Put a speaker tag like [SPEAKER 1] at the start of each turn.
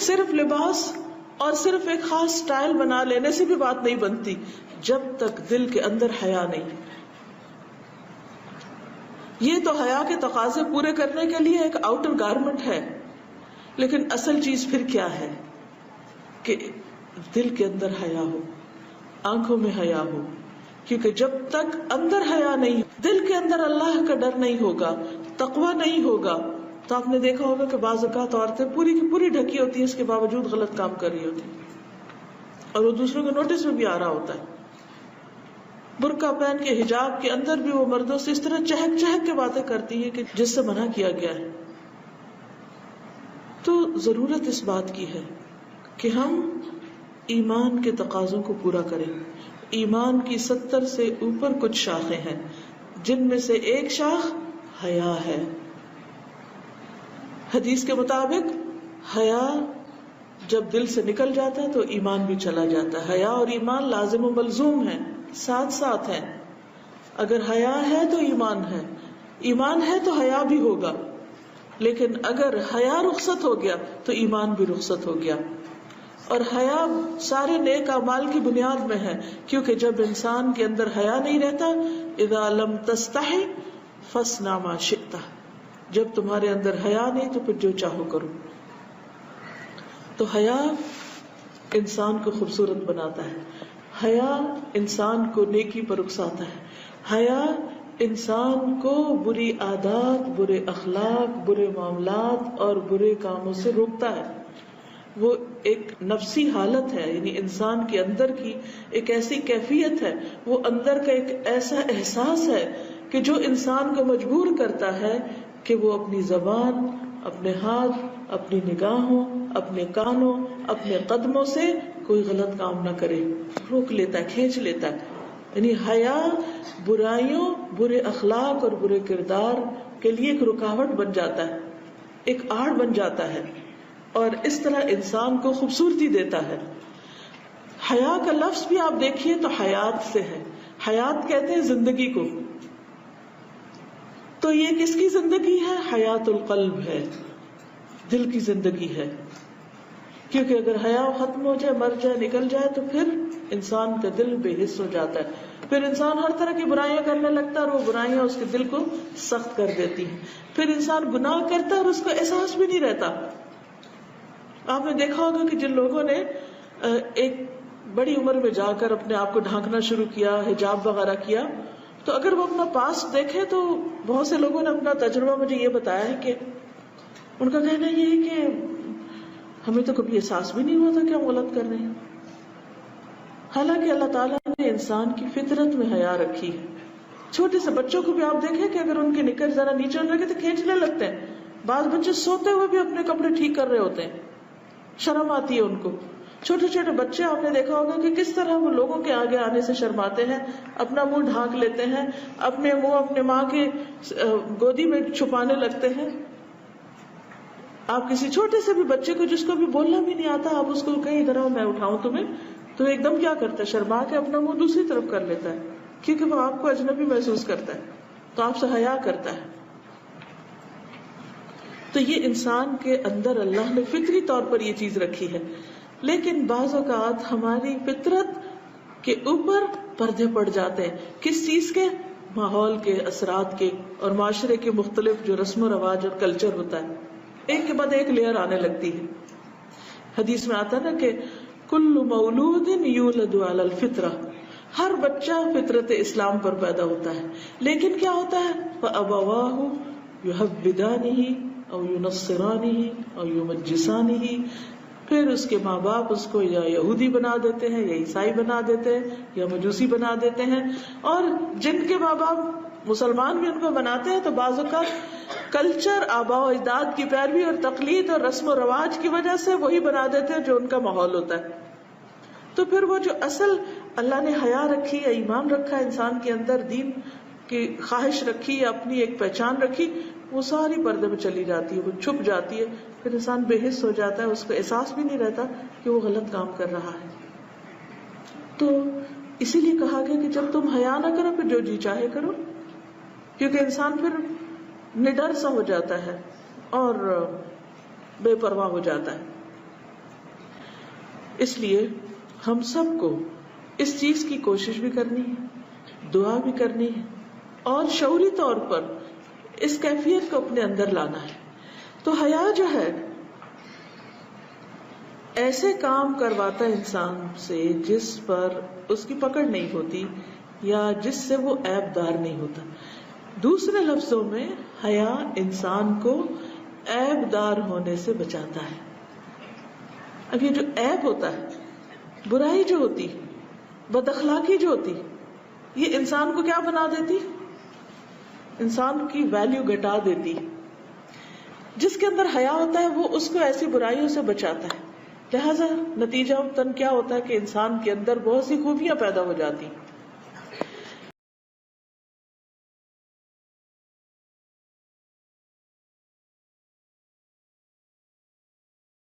[SPEAKER 1] صرف لباس اور صرف ایک خاص سٹائل بنا لینے سے بھی بات نہیں بنتی جب تک دل کے اندر حیا نہیں. یہ تو حیا کے تقاضے پورے کرنے کے لیے ایک آؤٹر گارمنٹ ہے، لیکن اصل چیز پھر کیا ہے کہ دل کے اندر حیا ہو، آنکھوں میں حیا ہو. کیونکہ جب تک اندر حیا نہیں، دل کے اندر اللہ کا ڈر نہیں ہوگا، تقوی نہیں ہوگا، تو آپ نے دیکھا ہوگا کہ بعض اوقات عورتیں پوری کی پوری ڈھکی ہوتی ہیں، اس کے باوجود غلط کام کر رہی ہوتی ہیں اور وہ دوسروں کے نوٹس میں بھی آ رہا ہوتا ہے. برقع پہن کے حجاب کے اندر بھی وہ مردوں سے اس طرح چہک چہک کے باتیں کرتی ہے کہ جس سے منع کیا گیا ہے. تو ضرورت اس بات کی ہے کہ ہم ایمان کے تقاضوں کو پورا کریں. ایمان کی 70 سے اوپر کچھ شاخیں ہیں، جن میں سے ایک شاخ حیا ہے. حدیث کے مطابق حیا جب دل سے نکل جاتا ہے تو ایمان بھی چلا جاتا ہے. حیا اور ایمان لازم و ملزوم ہیں، ساتھ ساتھ ہیں. اگر حیا ہے تو ایمان ہے، ایمان ہے تو حیا بھی ہوگا. لیکن اگر حیا رخصت ہو گیا تو ایمان بھی رخصت ہو گیا. اور حیا سارے نیک اعمال کی بنیاد میں ہے، کیونکہ جب انسان کے اندر حیا نہیں رہتا، اذا لم تستحی فاصنع ما شئت، جب تمہارے اندر حیا نہیں تو پھر جو چاہو کرو. تو حیا انسان کو خوبصورت بناتا ہے، حیا انسان کو نیکی پر اکساتا ہے، حیا انسان کو بری عادات، برے اخلاق، برے معاملات اور برے کاموں سے روکتا ہے. وہ ایک نفسی حالت ہے، یعنی انسان کے اندر کی ایک ایسی کیفیت ہے، وہ اندر کا ایک ایسا احساس ہے کہ جو انسان کو مجبور کرتا ہے کہ وہ اپنی زبان، اپنے ہاتھ، اپنی نگاہوں، اپنے کانوں، اپنے قدموں سے کوئی غلط کام نہ کرے، روک لیتا ہے، کھینچ لیتا ہے. یعنی حیا برائیوں، برے اخلاق اور برے کردار کے لیے ایک رکاوٹ بن جاتا ہے، ایک آڑ بن جاتا ہے، اور اس طرح انسان کو خوبصورتی دیتا ہے. حیا کا لفظ بھی آپ دیکھیے تو حیات سے ہے، حیات کہتے ہیں زندگی کو. تو یہ کس کی زندگی ہے؟ حیات القلب ہے، دل کی زندگی ہے. کیونکہ اگر حیا ختم ہو جائے، مر جائے، نکل جائے تو پھر انسان کا دل بے حس ہو جاتا ہے. پھر انسان ہر طرح کی برائیاں کرنے لگتا ہے اور وہ برائیاں اس کے دل کو سخت کر دیتی ہیں. پھر انسان گناہ کرتا ہے اور اس کو احساس بھی نہیں رہتا. آپ نے دیکھا ہوگا کہ جن لوگوں نے ایک بڑی عمر میں جا کر اپنے آپ کو ڈھانکنا شروع کیا، حجاب وغیرہ کیا، تو اگر وہ اپنا پاسٹ دیکھیں تو بہت سے لوگوں نے اپنا تجربہ مجھے یہ بتایا ہے کہ ان کا کہنا یہ ہے کہ ہمیں تو کبھی احساس بھی نہیں ہوا تھا کہ ہم غلط کر رہے ہیں. حالانکہ اللہ تعالیٰ نے انسان کی فطرت میں حیا رکھی ہے. چھوٹے سے بچوں کو بھی آپ دیکھیں کہ اگر ان کے نکر ذرا نیچے ہونے لگے تو کھینچنے لگتے ہیں. بعض بچے سوتے ہوئے بھی اپنے کپڑے ٹھیک کر رہے ہوتے ہیں، شرم آتی ہے ان کو. چھوٹے چھوٹے بچے آپ نے دیکھا ہوگا کہ کس طرح وہ لوگوں کے آگے آنے سے شرماتے ہیں، اپنا منہ ڈھانک لیتے ہیں، اپنے منہ اپنے ماں کے گودی میں چھپانے لگتے ہیں. آپ کسی چھوٹے سے بھی بچے کو جس کو بھی بولنا بھی نہیں آتا، آپ اس کو کہیں ادھر آؤ میں اٹھاؤں تمہیں، تو ایک دم کیا کرتا ہے، شرما کے اپنا منہ دوسری طرف کر لیتا ہے، کیونکہ وہ آپ کو اجنبی محسوس کرتا ہے، تو آپ سے حیا کرتا ہے. تو یہ انسان کے اندر اللہ نے فطری طور پر یہ چیز رکھی ہے. لیکن بعض اوقات ہماری فطرت کے اوپر پردے پڑ جاتے ہیں. کس چیز کے؟ ماحول کے، اثرات کے، اور معاشرے کے مختلف جو رسم و رواج اور کلچر ہوتا ہے، ایک کے بعد ایک لیئر آنے لگتی ہے. حدیث میں آتا نا کہ کل مولود یولد علی الفطرہ، ہر بچہ فطرت اسلام پر پیدا ہوتا ہے. لیکن کیا ہوتا ہے؟ فَأَبَوَاهُ يُحَوِّدَانِهِ او يُنَصِّرَانِهِ او يُمَجِّسَانِهِ، پھر اس کے ماں باپ اس کو یا یہودی بنا دیتے ہیں، یا عیسائی بنا دیتے ہیں، یا مجوسی بنا دیتے ہیں. اور جن کے ماں باپ مسلمان بھی ان کو بناتے ہیں تو بعض اوقات کلچر، آباء و اجداد کی پیروی اور تقلید اور رسم و رواج کی وجہ سے وہی بنا دیتے ہیں جو ان کا ماحول ہوتا ہے. تو پھر وہ جو اصل اللہ نے حیا رکھی ہے، ایمان رکھا ہے انسان کے اندر، دین کی خواہش رکھی ہے، اپنی ایک پہچان رکھی، وہ ساری پردے میں چلی جاتی ہے، وہ چھپ جاتی ہے. پھر انسان بے حس ہو جاتا ہے، اس کو احساس بھی نہیں رہتا کہ وہ غلط کام کر رہا ہے. تو اسی لیے کہا گیا کہ جب تم حیا نہ کرو پھر جو جی چاہے کرو، کیونکہ انسان پھر نڈر سا ہو جاتا ہے اور بے پرواہ ہو جاتا ہے. اس لیے ہم سب کو اس چیز کی کوشش بھی کرنی ہے، دعا بھی کرنی ہے، اور شعوری طور پر اس کیفیت کو اپنے اندر لانا ہے. تو حیا جو ہے ایسے کام کرواتا ہے انسان سے جس پر اس کی پکڑ نہیں ہوتی یا جس سے وہ عیب دار نہیں ہوتا. دوسرے لفظوں میں حیا انسان کو عیب دار ہونے سے بچاتا ہے. اب یہ جو عیب ہوتا ہے، برائی جو ہوتی، بد اخلاقی جو ہوتی، یہ انسان کو کیا بنا دیتی؟ انسان کی ویلیو گھٹا دیتی. جس کے اندر حیا ہوتا ہے وہ اس کو ایسی برائیوں سے بچاتا ہے. لہذا نتیجہ تن کیا ہوتا ہے کہ انسان کے اندر بہت سی خوبیاں پیدا ہو جاتی.